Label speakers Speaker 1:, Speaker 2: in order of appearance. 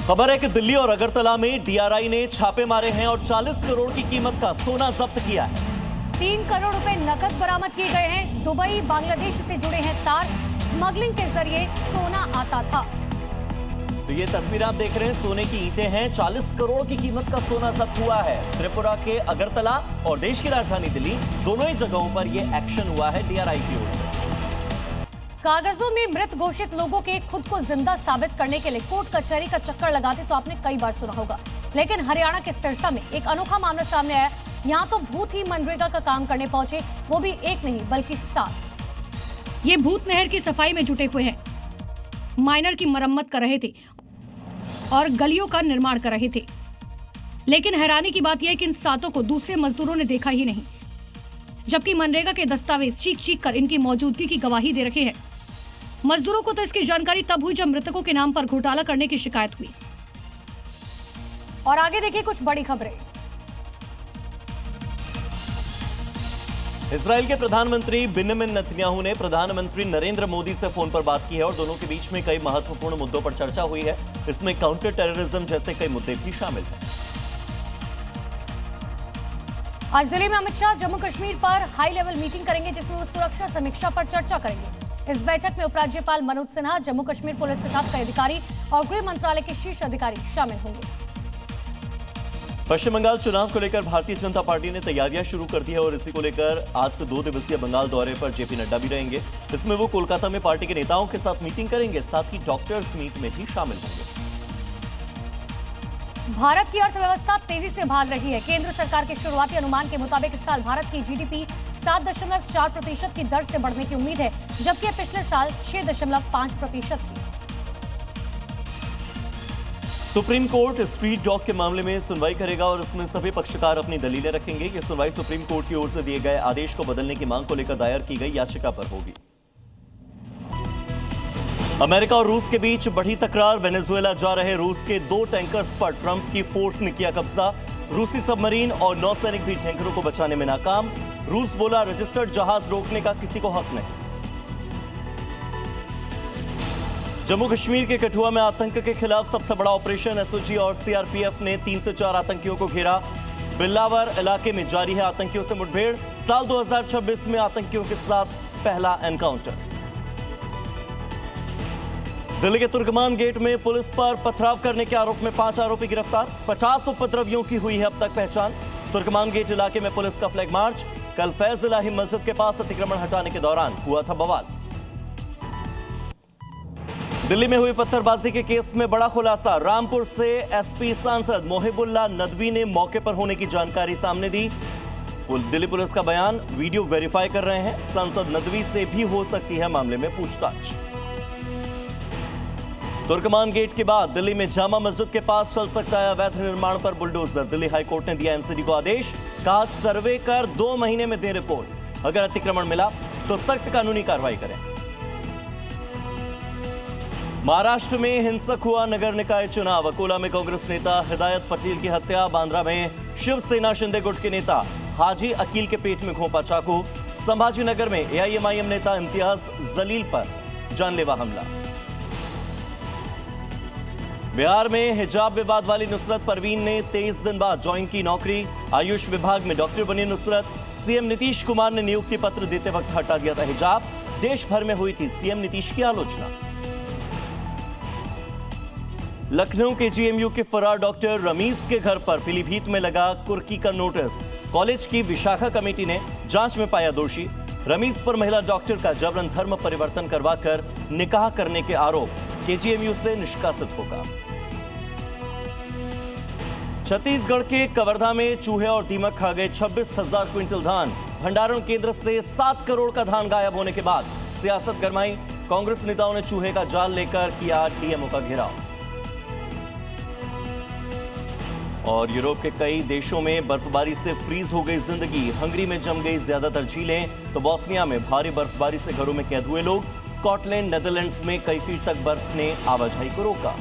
Speaker 1: खबर है कि दिल्ली और अगरतला में डीआरआई ने छापे मारे हैं और 40 करोड़ की कीमत का सोना जब्त किया है।
Speaker 2: 3 करोड़ रुपए नकद बरामद किए गए हैं। दुबई, बांग्लादेश से जुड़े हैं तार। स्मगलिंग के जरिए सोना आता था।
Speaker 1: तो ये तस्वीर आप देख रहे हैं, सोने की ईंटें हैं। 40 करोड़ की कीमत का सोना जब्त हुआ है। त्रिपुरा के अगरतला और देश की राजधानी दिल्ली, दोनों ही जगहों पर यह एक्शन हुआ है डीआरआई की ओर से।
Speaker 2: कागजों में मृत घोषित लोगों के खुद को जिंदा साबित करने के लिए कोर्ट कचहरी का चक्कर लगाते तो आपने कई बार सुना होगा, लेकिन हरियाणा के सिरसा में एक अनोखा मामला सामने आया। यहाँ तो भूत ही मनरेगा का काम करने पहुंचे, वो भी एक नहीं बल्कि 7।
Speaker 3: ये भूत नहर की सफाई में जुटे हुए हैं, माइनर की मरम्मत कर रहे थे और गलियों का निर्माण कर रहे थे। लेकिन हैरानी की बात यह है कि इन 7 को दूसरे मजदूरों ने देखा ही नहीं, जबकि मनरेगा के दस्तावेज चीख कर इनकी मौजूदगी की गवाही दे रखे हैं। मजदूरों को तो इसकी जानकारी तब हुई जब मृतकों के नाम पर घोटाला करने की शिकायत हुई।
Speaker 2: और आगे देखिए कुछ बड़ी खबरें।
Speaker 1: इजराइल के प्रधानमंत्री बेंजामिन नेतन्याहू ने प्रधानमंत्री नरेंद्र मोदी से फोन पर बात की है और दोनों के बीच में कई महत्वपूर्ण मुद्दों पर चर्चा हुई है। इसमें काउंटर टेररिज्म जैसे कई मुद्दे भी शामिल हैं।
Speaker 2: आज दिल्ली में अमित शाह जम्मू कश्मीर पर हाई लेवल मीटिंग करेंगे, जिसमें वो सुरक्षा समीक्षा पर चर्चा करेंगे। इस बैठक में उपराज्यपाल मनोज सिन्हा, जम्मू कश्मीर पुलिस के साथ कई अधिकारी और गृह मंत्रालय के शीर्ष अधिकारी शामिल होंगे।
Speaker 1: पश्चिम बंगाल चुनाव को लेकर भारतीय जनता पार्टी ने तैयारियां शुरू कर दी है और इसी को लेकर आज से 2 दिवसीय बंगाल दौरे पर जेपी नड्डा भी रहेंगे। इसमें वो कोलकाता में पार्टी के नेताओं के साथ मीटिंग करेंगे, साथ ही डॉक्टर्स मीट में भी शामिल होंगे।
Speaker 2: भारत की अर्थव्यवस्था तेजी से भाग रही है। केंद्र सरकार के शुरुआती अनुमान के मुताबिक इस साल भारत की जीडीपी 7.4% की दर से बढ़ने की उम्मीद है, जबकि पिछले साल 6.5% थी।
Speaker 1: सुप्रीम कोर्ट स्ट्रीट डॉग के मामले में सुनवाई करेगा और इसमें सभी पक्षकार अपनी दलीलें रखेंगे। ये सुनवाई सुप्रीम कोर्ट की ओर से दिए गए आदेश को बदलने की मांग को लेकर दायर की गई याचिका पर होगी। अमेरिका और रूस के बीच बढ़ी तकरार। वेनेजुएला जा रहे रूस के 2 टैंकर्स पर ट्रंप की फोर्स ने किया कब्जा। रूसी सबमरीन और नौसैनिक भी टैंकरों को बचाने में नाकाम। रूस बोला रजिस्टर्ड जहाज रोकने का किसी को हक नहीं। जम्मू कश्मीर के कठुआ में आतंक के खिलाफ सबसे बड़ा ऑपरेशन। एसओजी और सीआरपीएफ ने 3 से 4 आतंकियों को घेरा। बिल्लावर इलाके में जारी है आतंकियों से मुठभेड़। साल 2026 में आतंकियों के साथ पहला एनकाउंटर। दिल्ली के तुर्कमान गेट में पुलिस पर पथराव करने के आरोप में 5 आरोपी गिरफ्तार। 50 उपद्रवियों की हुई है अब तक पहचान। तुर्कमान गेट इलाके में पुलिस का फ्लैग मार्च। कल फैज इलाही मस्जिद के पास अतिक्रमण हटाने के दौरान हुआ था बवाल। दिल्ली में हुई पत्थरबाजी के केस में बड़ा खुलासा। रामपुर से एसपी सांसद मोहिबुल्लाह नदवी ने मौके पर होने की जानकारी सामने दी। दिल्ली पुलिस का बयान, वीडियो वेरीफाई कर रहे हैं। सांसद नदवी से भी हो सकती है मामले में पूछताछ। तुर्कमान गेट के बाद दिल्ली में जामा मस्जिद के पास चल सकता है अवैध निर्माण पर बुलडोजर। दिल्ली हाईकोर्ट ने दिया एमसीडी को आदेश, कहा सर्वे कर 2 महीने में दे रिपोर्ट। अगर अतिक्रमण मिला तो सख्त कानूनी कार्रवाई करें। महाराष्ट्र में हिंसक हुआ नगर निकाय चुनाव। अकोला में कांग्रेस नेता हिदायत पटेल की हत्या। बांद्रा में शिवसेना शिंदे गुट के नेता हाजी अकील के पेट में घोंपा चाकू। संभाजीनगर में एआईएमआईएम नेता इम्तियाज जलील पर जानलेवा हमला। बिहार में हिजाब विवाद वाली नुसरत परवीन ने 23 दिन बाद ज्वाइन की नौकरी। आयुष विभाग में डॉक्टर बनी नुसरत। सीएम नीतीश कुमार ने नियुक्ति पत्र देते वक्त हटा दिया था हिजाब। देश भर में हुई थी सीएम नीतीश की आलोचना। लखनऊ के जीएमयू के फरार डॉक्टर रमीज के घर पर पीलीभीत में लगा कुर्की का नोटिस। कॉलेज की विशाखा कमेटी ने जांच में पाया दोषी। रमीज पर महिला डॉक्टर का जबरन धर्म परिवर्तन करवाकर निकाह करने के आरोप केजीएमयू से निष्कासित होगा। छत्तीसगढ़ के कवर्धा में चूहे और दीमक खा गए 26,000 क्विंटल धान। भंडारण केंद्र से 7 करोड़ का धान गायब होने के बाद सियासत गरमाई। कांग्रेस नेताओं ने चूहे का जाल लेकर किया डीएमओ का घेराव। और यूरोप के कई देशों में बर्फबारी से फ्रीज हो गई जिंदगी। हंगरी में जम गई ज्यादातर झीलें, तो बोस्निया में भारी बर्फबारी से घरों में कैद हुए लोग। स्कॉटलैंड, नेदरलैंड्स में कई फीट तक बर्फ ने आवाजाही को रोका।